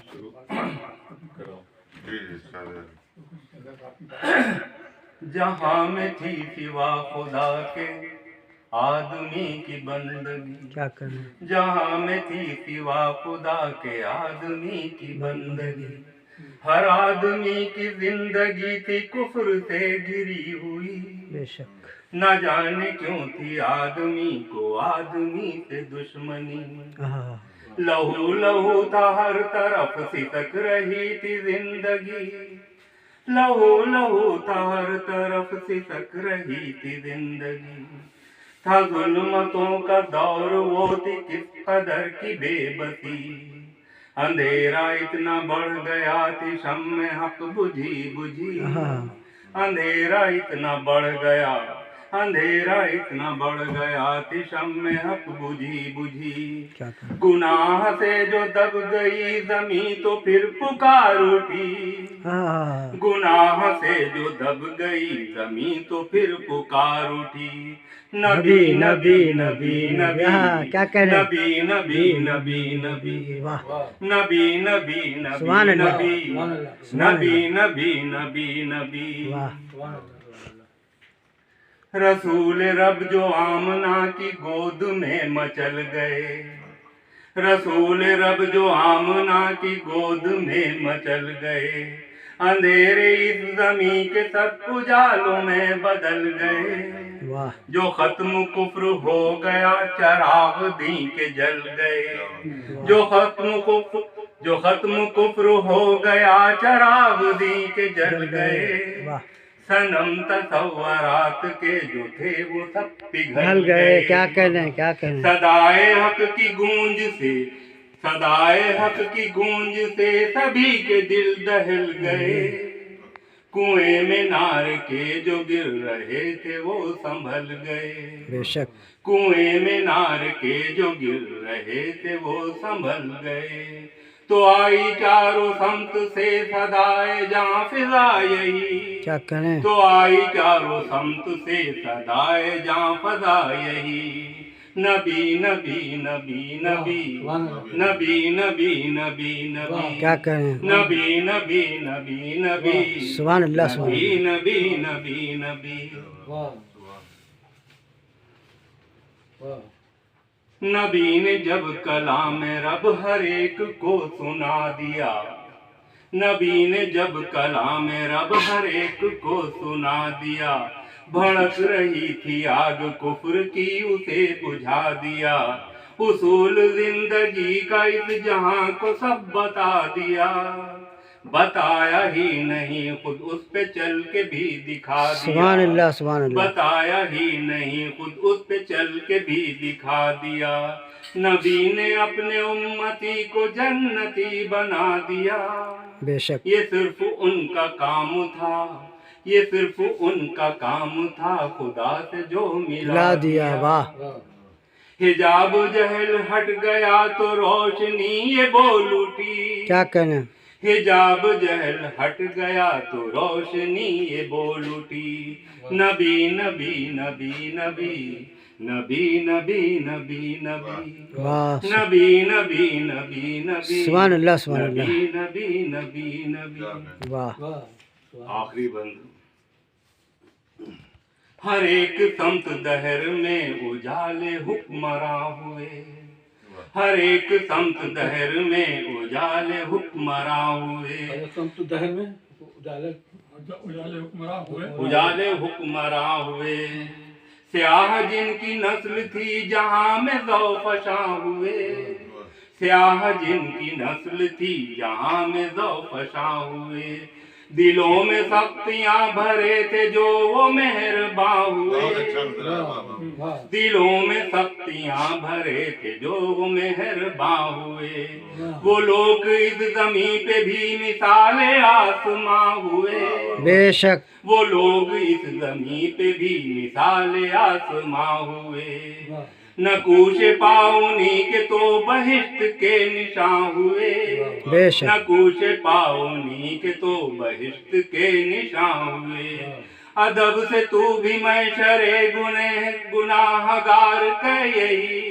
शुरू करो। जहाँ में थी सिवा खुदा के आदमी की बंदगी, क्या करना। जहाँ में थी सिवा खुदा के आदमी की बंदगी, हर आदमी की जिंदगी थी कुफ्र से घिरी हुई। बेशक न जाने क्यों थी आदमी को आदमी से दुश्मनी। लहू लहू था हर तरफ सिसक रही थी जिंदगी, लहू लहू था हर तरफ सिसक रही थी जिंदगी। था जुल्मतों का दौर वो थी किस कदर की बेबसी, अंधेरा इतना बढ़ गया थी शम्मे हक बुझी बुझी। अंधेरा इतना बढ़ गया, अंधेरा इतना बढ़ गया थी शम्मे हक बुझी बुझी। गुनाह से जो दब गई जमी तो फिर पुकार उठी, गुनाह से जो दब गई जमी तो फिर पुकार उठी। नबी नबी नबी नबी क्या कह रहे हैं? नबी नबी नबी नबी वाह नबी नबी नबी सुभान अल्लाह, नबी नबी नबी नबी। वाह रसूल रब जो आमना की गोद में मचल गए, रसूल रब जो आमना की गोद में मचल गए। अंधेरे इस जमी के सब उजालों में बदल गए। जो खत्म कुफ्र हो गया चराग दी के जल गए। जो खत्म कुफ्र हो गया चराग दी के जल गए। सनम तसव्वुरात के जो थे वो सब पिघल गए। क्या कहने क्या कहने। सदाए हक की गूंज से, सदाए हक की गूंज से सभी के दिल दहल गए। कुएं में नार के जो गिर रहे थे वो संभल गए। बेशक कुएं में नार के जो गिर रहे थे वो संभल गए। तो आई चारों समत से सदाए जहाँ फिजा यही, क्या करें। तो आई चारों समत से सदाए जहाँ फजा यही। नबी नबी नबी नबी नबी नबी नबी नबी क्या करें। नबी नबी नबी नबी सुभान अल्लाह नबी नबी नबी नबी। नबी ने जब कलाम रब हर एक को सुना दिया, नबी ने जब कलाम रब हर एक को सुना दिया। भड़क रही थी आग कुफ्र की उसे बुझा दिया। उसूल जिंदगी का इस जहां को सब बता दिया। बताया ही नहीं खुद उस पे चल के भी दिखा दिया। सुभान अल्लाह सुभान अल्लाह। बताया ही नहीं खुद उस पे चल के भी दिखा दिया। नबी ने अपने उम्मती को जन्नती बना दिया। बेशक ये सिर्फ उनका काम था, ये सिर्फ उनका काम था खुदा से जो मिला दिया। वाह हिजाब जहल हट गया तो रोशनी ये बोल उठी। क्या कहना। हिजाब जहल हट गया तो रोशनी ये बोल उठी। नबी नबी नबी नबी नबी नबी नबी नबी वाह नबी नबी नबी नबी सुभान अल्लाह सुभान अल्लाह। नबी नबी नबी। वाह आखिरी बंद। हर एक समत दहर में उजाले हुक्मरां हुए, हर एक समत दहर में उजाले हुक्मरां हुए। समत दहर में उजाले हुक्मरां हुए। स्याह जिनकी नस्ल थी जहां में ज़ौफ़शां हुए, स्याह जिनकी नस्ल थी जहां में ज़ौफ़शां हुए। दिलों में सख्तियां भरे थे जो वो मेहरबान हुए। दिलों में सख्तियां भरे थे जो वो मेहरबान हुए। वो लोग इस ज़मीं पे भी मिसाले आसमां हुए। बेशक वो लोग इस ज़मीं पे भी मिसाले आसमां हुए। नकूश पाउनी के तो बहिश्त के निशान हुए। बेशक नकूश पाउनी के तो बहिश्त के निशान हुए। अदब से तू भी मैशरे गुनाहगार का यही,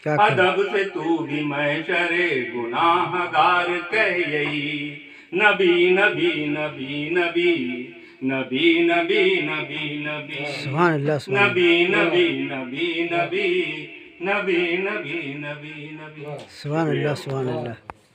کیا کہا؟ ادب سے تو بھی میں شرے گناہگار کہہ یہی نبی نبی نبی نبی نبی نبی نبی نبی سبحان اللہ سبحان اللہ نبی نبی نبی نبی نبی نبی نبی نبی سبحان اللہ سبحان اللہ